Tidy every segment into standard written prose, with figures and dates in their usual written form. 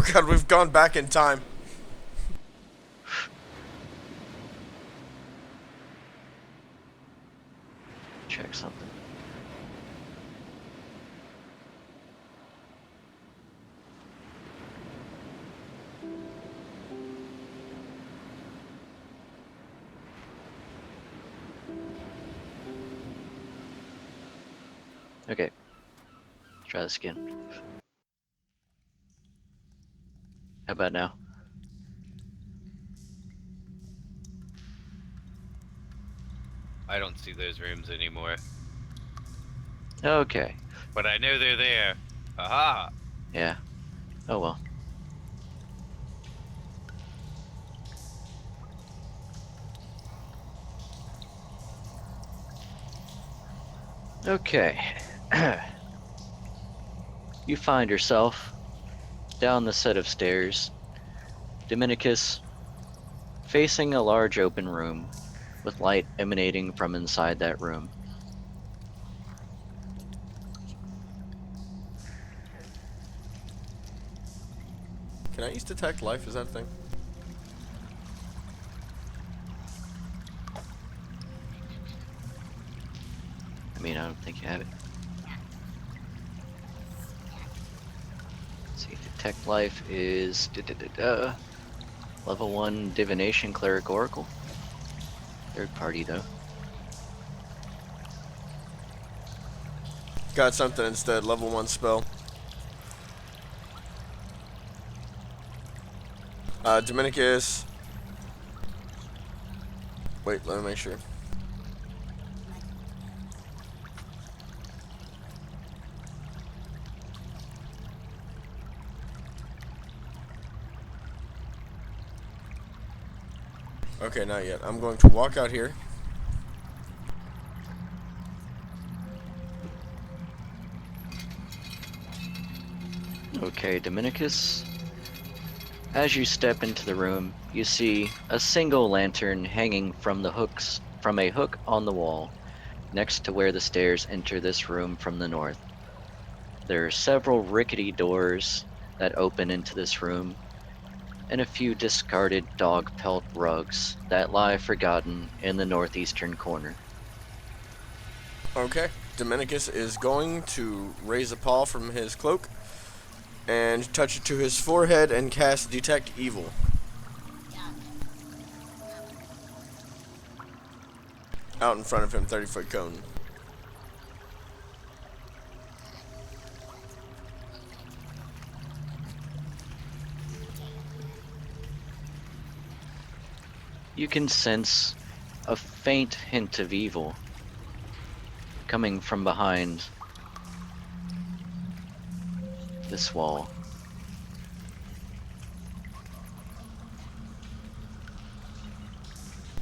Oh god, we've gone back in time. Check something. Okay. Let's try this again. How about now? I don't see those rooms anymore. Okay. But I know they're there. Aha! Yeah. Oh well. Okay. You find yourself down the set of stairs, Dominicus, facing a large open room with light emanating from inside that room. Can I use detect life? Is that a thing? I mean, I don't think you have it. Let's see, detect life is level 1 divination cleric oracle. Third party though. Got something instead. Level 1 spell. Dominicus. Wait, let me make sure. Okay, not yet. I'm going to walk out here. Okay, Dominicus. As you step into the room, you see a single lantern hanging from a hook on the wall, next to where the stairs enter this room from the north. There are several rickety doors that open into this room, and a few discarded dog pelt rugs that lie forgotten in the northeastern corner. Okay. Dominicus is going to raise a paw from his cloak and touch it to his forehead and cast Detect Evil. Out in front of him, 30-foot cone. You can sense a faint hint of evil coming from behind this wall.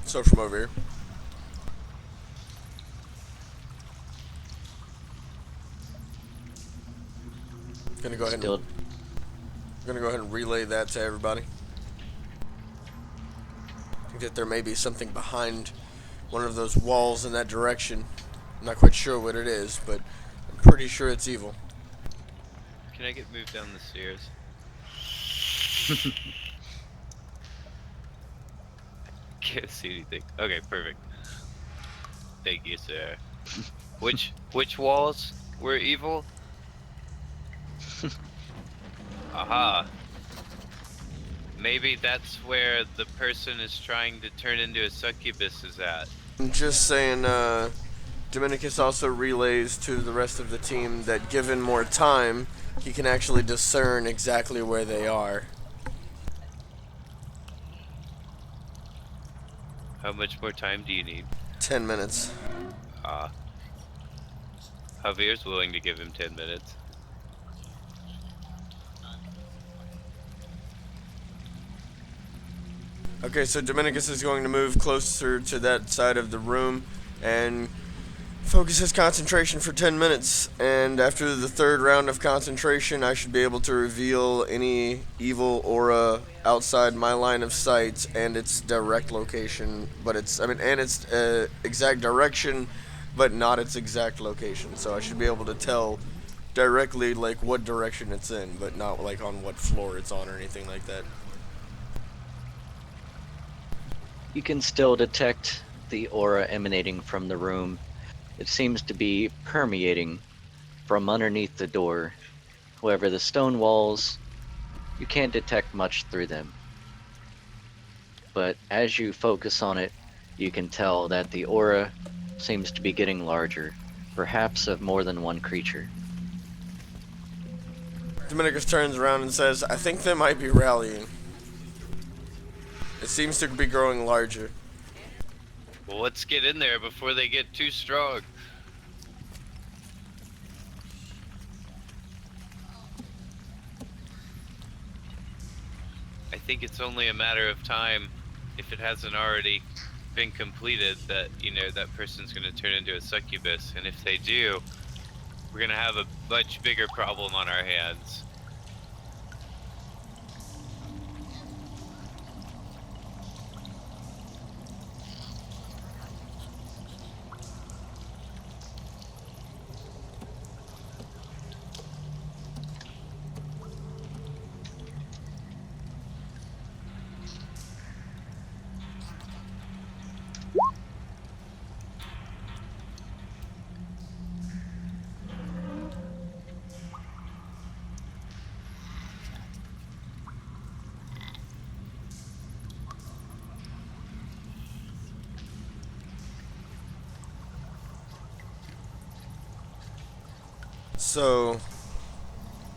So from over here. Gonna go ahead and Still, relay that to everybody. I think that there may be something behind one of those walls in that direction. I'm not quite sure what it is, but I'm pretty sure it's evil. Can I get moved down the stairs? Can't see anything. Okay, perfect. Thank you, sir. Which walls were evil? Aha. Maybe that's where the person is trying to turn into a succubus is at. I'm just saying, Dominicus also relays to the rest of the team that given more time, he can actually discern exactly where they are. How much more time do you need? 10 minutes. Ah. Javier's willing to give him 10 minutes. Okay, so Dominicus is going to move closer to that side of the room and focus his concentration for 10 minutes. And after the third round of concentration, I should be able to reveal any evil aura outside my line of sight and its direct location. But and its exact direction, but not its exact location. So I should be able to tell directly like what direction it's in, but not like on what floor it's on or anything like that. You can still detect the aura emanating from the room. It seems to be permeating from underneath the door. However, the stone walls, you can't detect much through them. But as you focus on it, you can tell that the aura seems to be getting larger, perhaps of more than one creature. Dominicus turns around and says, I think they might be rallying. It seems to be growing larger. Well, let's get in there before they get too strong. I think it's only a matter of time, if it hasn't already been completed, that, that person's going to turn into a succubus. And if they do, we're going to have a much bigger problem on our hands. So,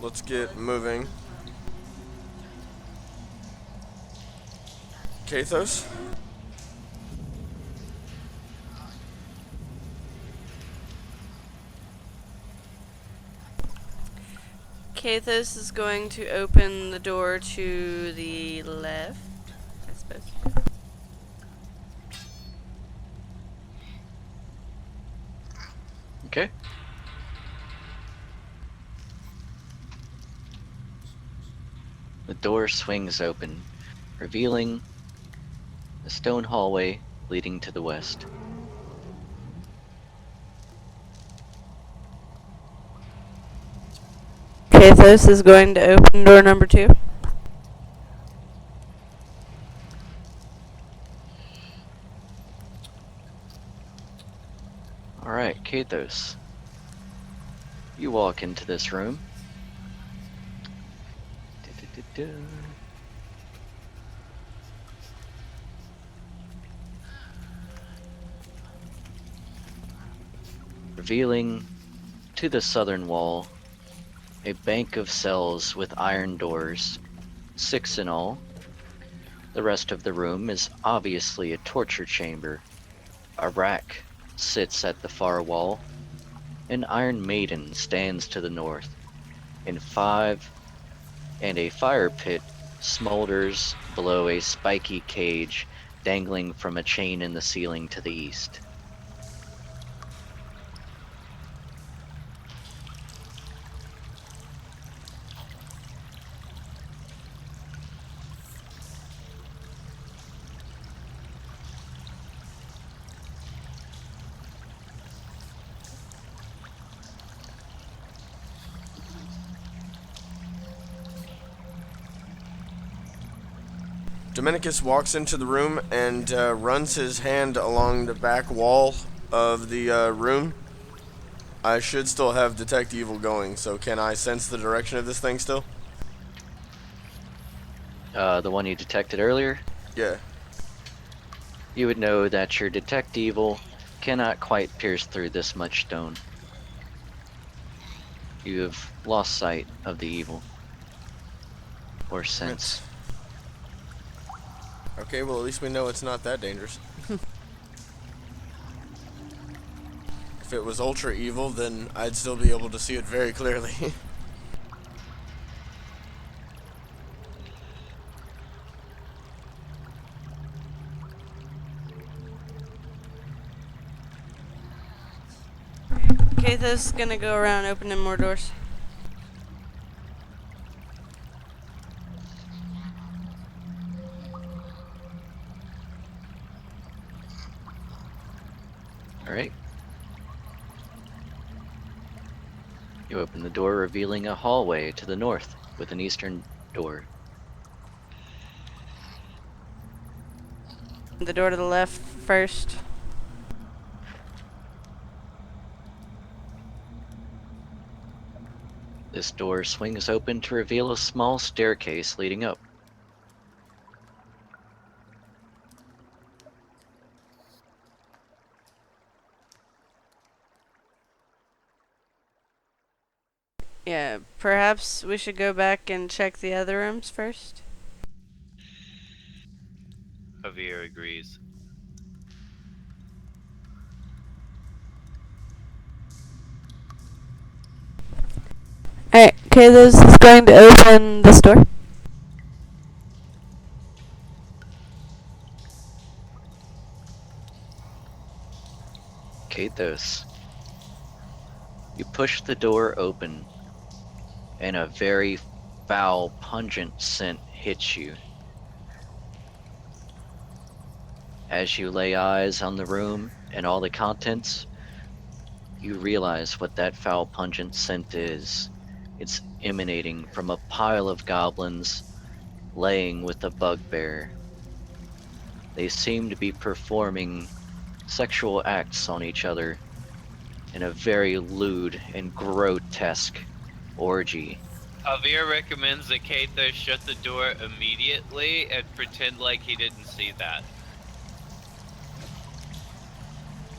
let's get moving. Kathos? Kathos is going to open the door to the left, I suppose. Okay? The door swings open, revealing a stone hallway leading to the west. Kathos is going to open door number 2. Alright, Kathos. You walk into this room. Du-du-du-du. Revealing to the southern wall a bank of cells with iron doors, 6 in all. The rest of the room is obviously a torture chamber. A rack sits at the far wall. An iron maiden stands to the north. In 5, and a fire pit smolders below a spiky cage dangling from a chain in the ceiling to the east. Dominicus walks into the room and runs his hand along the back wall of the room. I should still have Detect Evil going, so can I sense the direction of this thing still? The one you detected earlier, Yeah. you would know that your detect evil cannot quite pierce through this much stone. You have lost sight of the evil. Or sense. Okay, well at least we know it's not that dangerous. If it was ultra evil, then I'd still be able to see it very clearly. Kathos is going to go around opening more doors. Alright. You open the door, revealing a hallway to the north with an eastern door. The door to the left first. This door swings open to reveal a small staircase leading up. Yeah, perhaps we should go back and check the other rooms first. Javier agrees. Alright, Kayla's is going to open this door. Kathos. You push the door open, and a very foul, pungent scent hits you. As you lay eyes on the room and all the contents, you realize what that foul, pungent scent is. It's emanating from a pile of goblins laying with a bugbear. They seem to be performing sexual acts on each other in a very lewd and grotesque orgy. Javier recommends that Keita shut the door immediately and pretend like he didn't see that.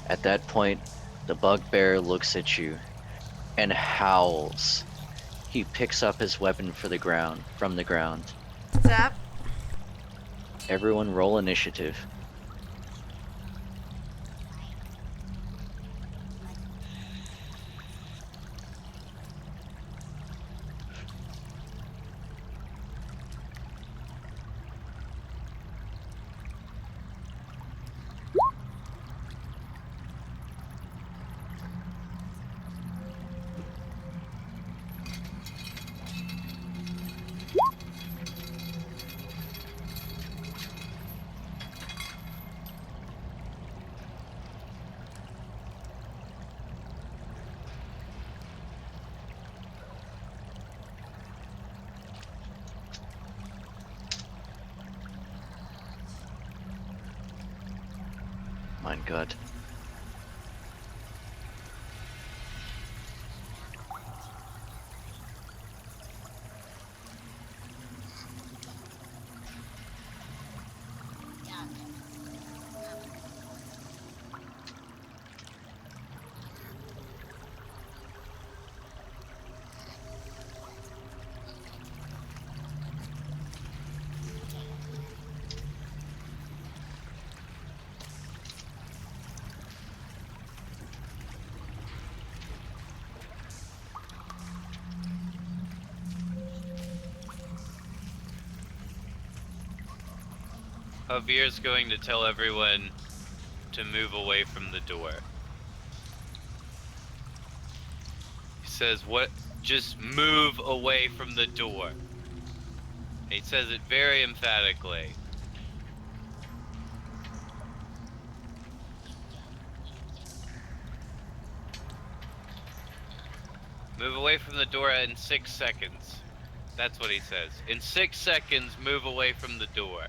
At that point, the bugbear looks at you and howls. He picks up his weapon from the ground. Zap. Everyone roll initiative. My God. Javier's going to tell everyone to move away from the door. He says, "What? Just move away from the door." He says it very emphatically. Move away from the door in 6 seconds. That's what he says. In 6 seconds, move away from the door.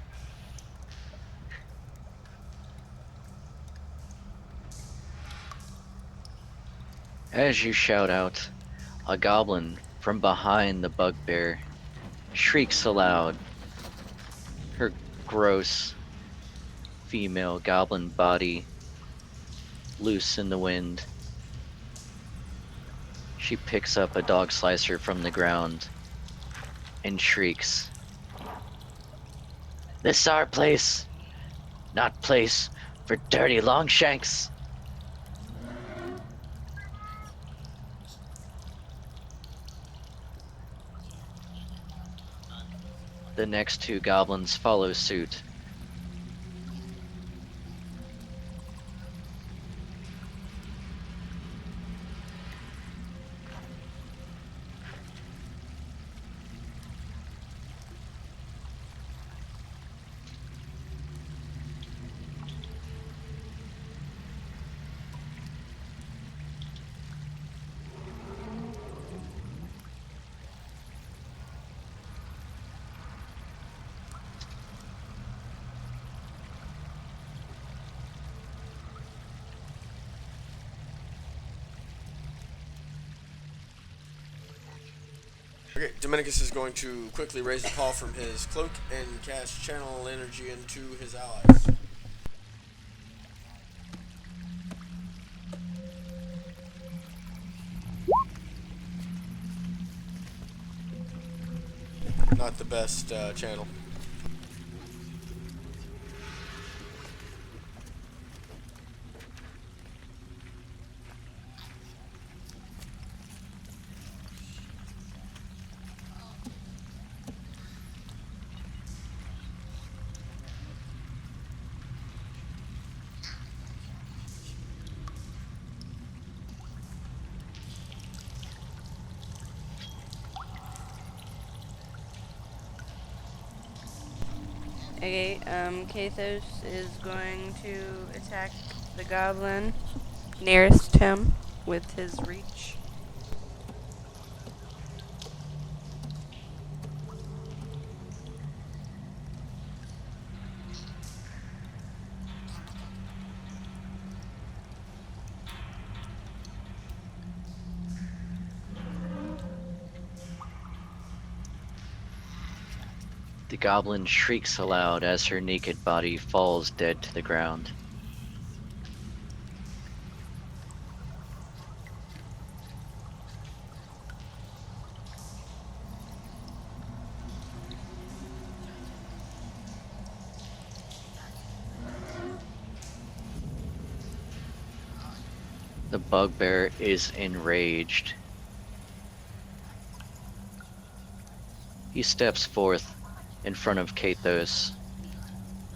As you shout out, a goblin from behind the bugbear shrieks aloud. Her gross female goblin body loose in the wind. She picks up a dog slicer from the ground and shrieks, "This is our place, not place for dirty Longshanks." The next two goblins follow suit. Okay, Dominicus is going to quickly raise a paw from his cloak and cast channel energy into his allies. Not the best channel. Okay, Kathos is going to attack the goblin nearest him with his reach. The goblin shrieks aloud as her naked body falls dead to the ground. The bugbear is enraged. He steps forth in front of Kathos,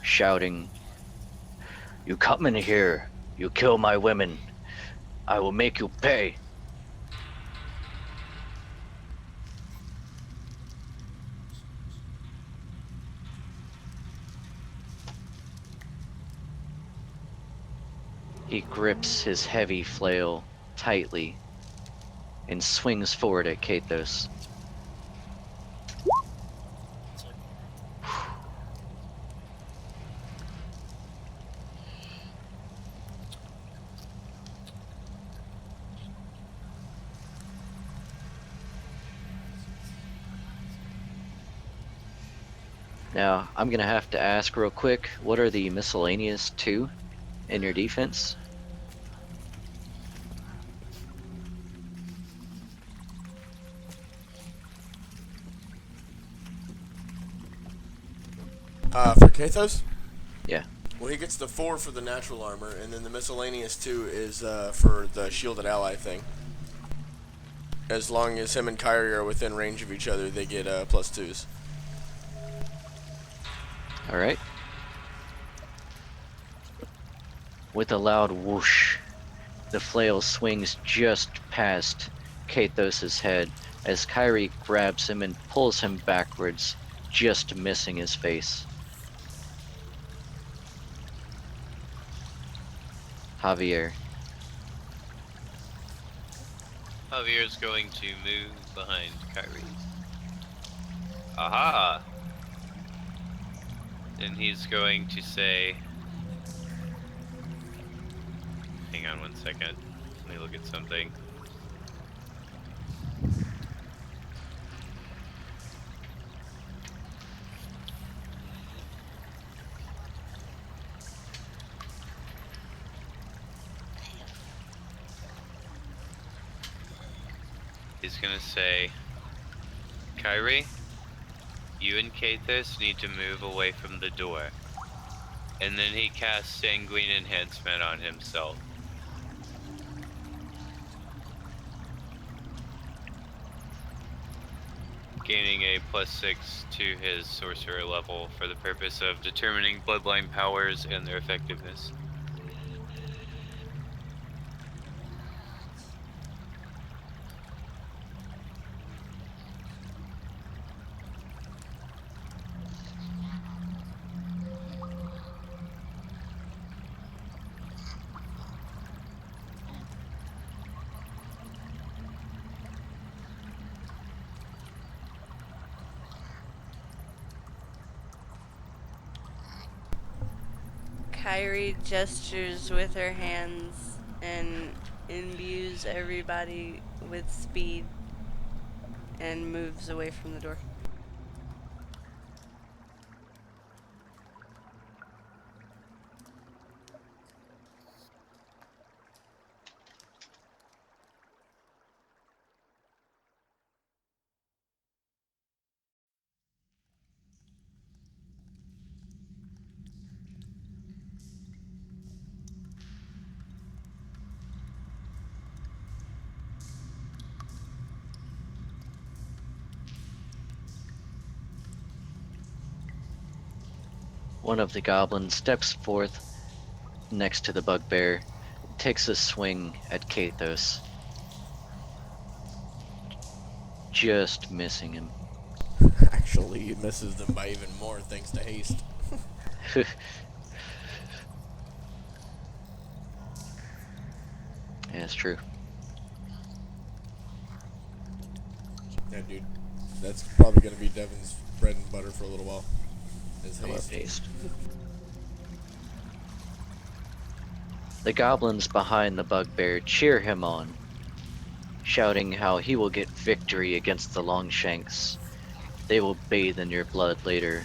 shouting, "You come in here, you kill my women, I will make you pay." He grips his heavy flail tightly and swings forward at Kathos. Now, I'm gonna have to ask real quick, what are the miscellaneous 2 in your defense? For Kathos? Yeah. Well, he gets the 4 for the natural armor, and then the miscellaneous 2 is for the shielded ally thing. As long as him and Kyrie are within range of each other, they get +2s. Alright. With a loud whoosh, the flail swings just past Kathos' head as Kyrie grabs him and pulls him backwards, just missing his face. Javier. Javier's going to move behind Kyrie. Aha! Then he's going to say... Hang on one second. Let me look at something. He's gonna say, Kyrie, you and Kathos need to move away from the door. And then he casts Sanguine Enhancement on himself. Gaining a +6 to his sorcerer level for the purpose of determining bloodline powers and their effectiveness. Kyrie gestures with her hands and imbues everybody with speed and moves away from the door. One of the goblins steps forth next to the bugbear, takes a swing at Kathos, just missing him. Actually, he misses them by even more thanks to haste. Yeah, it's true. Yeah, dude. That's probably going to be Devin's bread and butter for a little while. Is I love haste. haste. The goblins behind the bugbear cheer him on, shouting how he will get victory against the Longshanks. They will bathe in your blood later.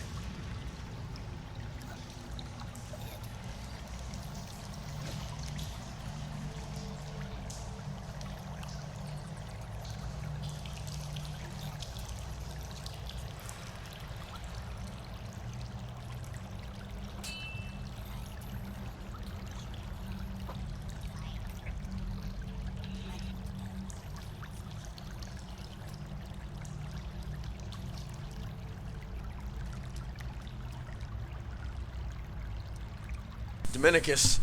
Dominicus,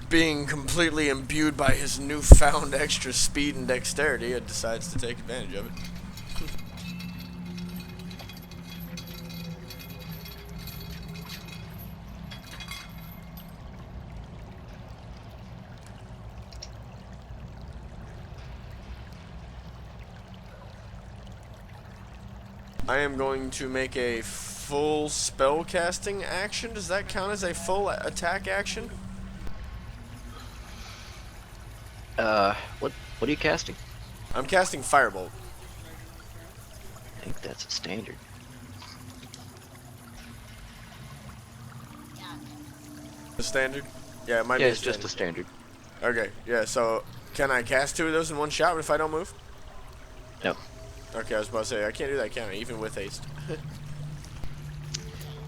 being completely imbued by his newfound extra speed and dexterity, decides to take advantage of it. I am going to make a full spell casting action. Does that count as a full attack action? What are you casting? I'm casting Firebolt. I think that's a standard. The standard? Yeah, it might Yeah, be it's just a standard. Okay, yeah, so can I cast 2 of those in one shot if I don't move? No. Okay, I was about to say, I can't do that, can I? Even with haste.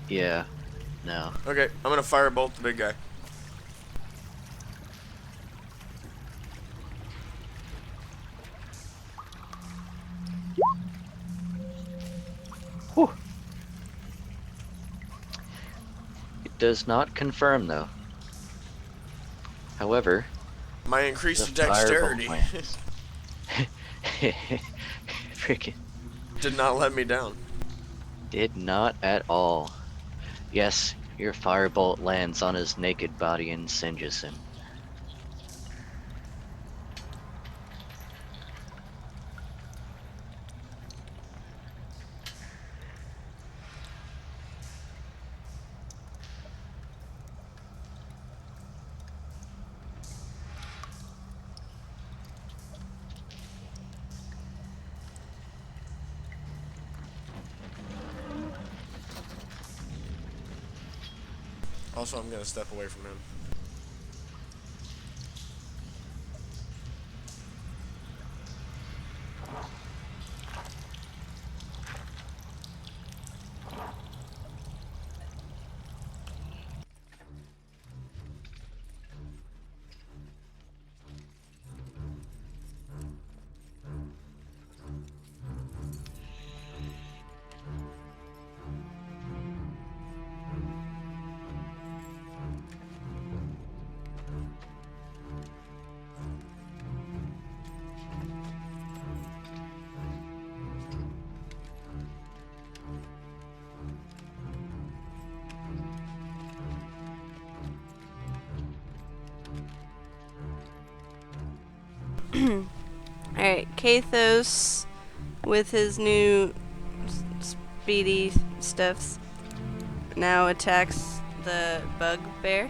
Yeah. No. Okay, I'm gonna Firebolt the big guy. Whew. It does not confirm, though. However, My the increased firebolt dexterity lands. Freaking did not let me down. did not at all. Yes, your firebolt lands on his naked body and singes him. Also, I'm gonna step away from him. Alright, Kathos, with his new speedy stuffs, now attacks the bugbear.